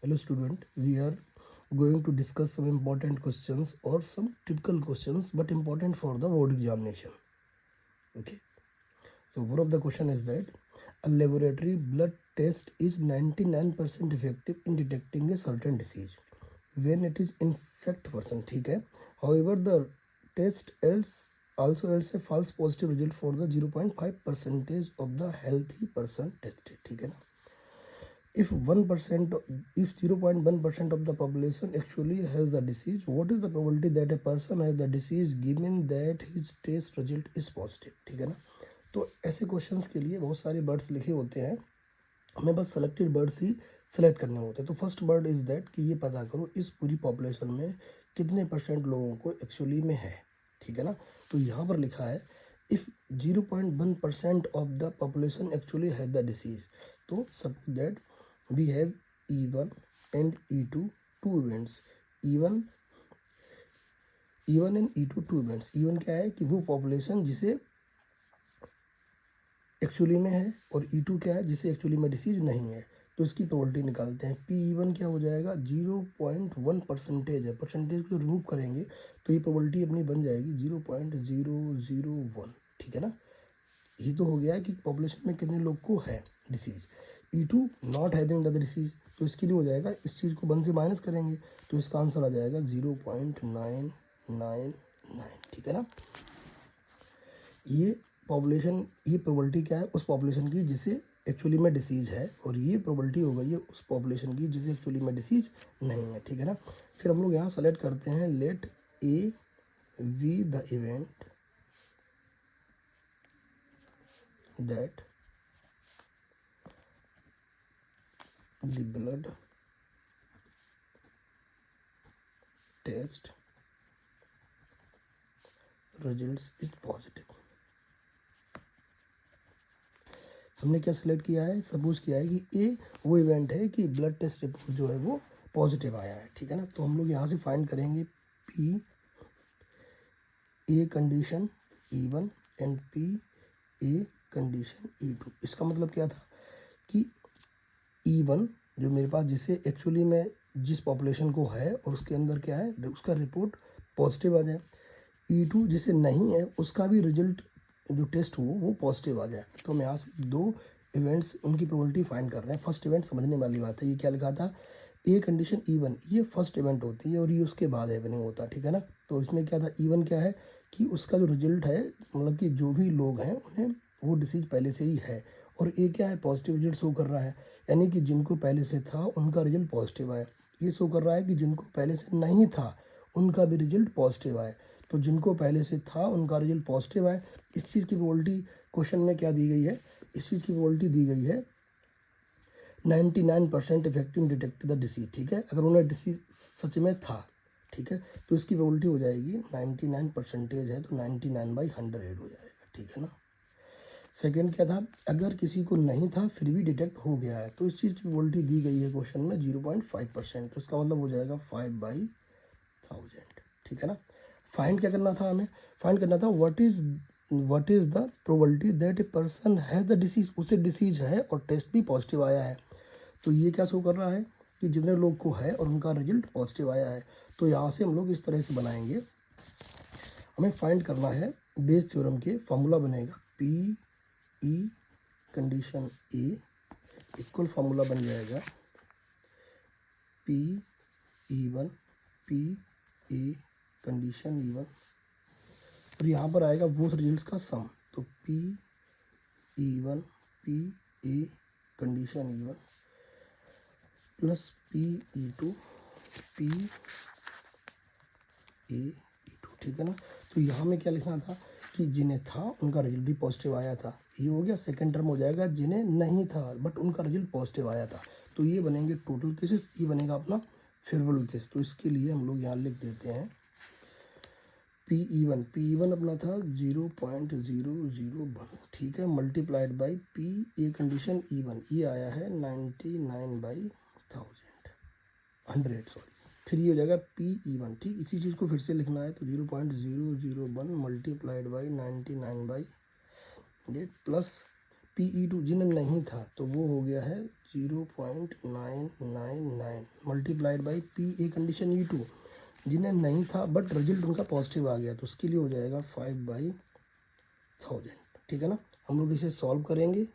Hello student, we are going to discuss some important questions or some typical questions but important for the board examination. Okay, so one of the question is that a laboratory blood test is 99% effective in detecting a certain disease when it is infect person. ठीक है, however the test also yields a false positive result for the 0.5% of the healthy person tested. ठीक है ना, if 0.1% of the population actually has the disease, what is the probability that a person has the disease given that his test result is positive? ठीक है ना, तो ऐसे questions के लिए बहुत सारे बर्ड्स लिखे होते हैं, हमें बस सेलेक्टेड बर्ड्स ही सेलेक्ट करने होते हैं. तो फर्स्ट बर्ड इज दैट कि ये पता करो इस पूरी पॉपुलेशन में कितने परसेंट लोगों को एक्चुअली में है. ठीक है ना, तो यहाँ पर लिखा है if 0.1% of the population actually has the disease. तो suppose that we have E1 and E2 two events. E1 and E2 two events. E1 क्या है कि वो पॉपुलेशन जिसे एक्चुअली में है, और E2 क्या है जिसे एक्चुअली में डिसीज नहीं है. तो इसकी प्रोबेबिलिटी निकालते हैं. P1 क्या हो जाएगा, 0.1% है. परसेंटेज को रिमूव करेंगे तो ये प्रोबेबिलिटी अपनी बन जाएगी 0.001. ठीक है ना, ये तो हो गया है कि पॉपुलेशन में कितने लोग को है disease. E2 not having the disease, तो इसके लिए हो जाएगा इस चीज़ को 1 से माइनस करेंगे तो इसका आंसर आ जाएगा 0.999. ठीक है ना, ये पॉपुलेशन, ये प्रोबेबिलिटी क्या है उस पॉपुलेशन की जिसे एक्चुअली में डिसीज है, और ये प्रोबेबिलिटी हो गई है उस पॉपुलेशन की जिसे एक्चुअली में डिसीज नहीं है. ठीक है ना, फिर हम लोग यहाँ सेलेक्ट करते हैं let a we the event that the blood test results is positive. हमने क्या सिलेक्ट किया है, सपोज किया है कि ए वो इवेंट है कि ब्लड टेस्ट रिपोर्ट जो है वो पॉजिटिव आया है. ठीक है ना, तो हम लोग यहाँ से फाइंड करेंगे P a condition E1 and P a condition E2. इसका मतलब क्या था कि E1 जो मेरे पास जिसे एक्चुअली में जिस पॉपुलेशन को है और उसके अंदर क्या है उसका रिपोर्ट पॉजिटिव आ जाए. E2 जिसे नहीं है उसका भी रिजल्ट जो टेस्ट हो वो पॉजिटिव आ जाए. तो हम यहाँ से दो इवेंट्स उनकी प्रोबेबिलिटी फाइंड कर रहे हैं. फर्स्ट इवेंट समझने वाली बात है, ये क्या लिखा था, ए कंडीशन E1, ये फर्स्ट इवेंट होती है और ये उसके बाद हैपनिंग होता है. ठीक है ना, तो इसमें क्या था, E1 क्या है कि उसका जो रिजल्ट है मतलब कि जो भी लोग हैं उन्हें वो डिसीज पहले से ही है, और ए क्या है पॉजिटिव रिजल्ट शो कर रहा है, यानी कि जिनको पहले से था उनका रिजल्ट पॉजिटिव आए. ये शो कर रहा है कि जिनको पहले से नहीं था उनका भी रिजल्ट पॉजिटिव आए. तो जिनको पहले से था उनका रिजल्ट पॉजिटिव आए. इस चीज़ की प्रोबेबिलिटी क्वेश्चन में क्या दी गई है, इस चीज़ की प्रोबेबिलिटी दी गई है 99% इफेक्टिव डिटेक्ट द डिसीज. ठीक है, अगर उन्हें डिसीज सच में था, ठीक है, तो इसकी प्रोबेबिलिटी हो जाएगी 99% है तो 99/100 हो जाएगा. ठीक है ना. सेकेंड क्या था, अगर किसी को नहीं था फिर भी डिटेक्ट हो गया है, तो इस चीज़ की प्रोबेबिलिटी दी गई है क्वेश्चन में 0.5%. तो इसका मतलब हो जाएगा 5/1000. ठीक है ना. फाइंड क्या करना था, हमें फाइंड करना था what is the probability that a person has the disease, उसे डिसीज है और टेस्ट भी पॉजिटिव आया है. तो ये क्या शो कर रहा है कि जितने लोग को है और उनका रिजल्ट पॉजिटिव आया है. तो यहाँ से हम लोग इस तरह से बनाएंगे. हमें फाइंड करना है बेस थ्योरम के फॉर्मूला बनेगा पी ई कंडीशन ए इक्वल फार्मूला बन जाएगा P(E1) P a condition E1, और यहाँ पर आएगा बोथ रिजल्ट्स का सम. तो P(E1) P a condition E1 plus P(E2) P A E2. ठीक है ना, तो यहाँ में क्या लिखना था कि जिन्हें था उनका रिजल्ट भी पॉजिटिव आया था. ये हो गया. सेकंड टर्म हो जाएगा जिन्हें नहीं था बट उनका रिजल्ट पॉजिटिव आया था. तो ये बनेंगे टोटल केसेस, ये बनेगा अपना फेवरेबल केस. तो इसके लिए हम लोग यहाँ लिख देते हैं P(E1) अपना था 0.001. ठीक है, multiplied by P a condition E1, ये आया है 99/100. फिर ये हो जाएगा P(E1). ठीक, इसी चीज़ को फिर से लिखना है तो 0.001 मल्टीप्लाइड बाई 99/100 प्लस P(E2) जिन्हें नहीं था तो वो हो गया है 0.999. Multiplied by P a condition E2, जिन्हें नहीं था बट रिजल्ट उनका पॉजिटिव आ गया, तो उसके लिए हो जाएगा 5/1000। ठीक है ना। हम लोग इसे सॉल्व करेंगे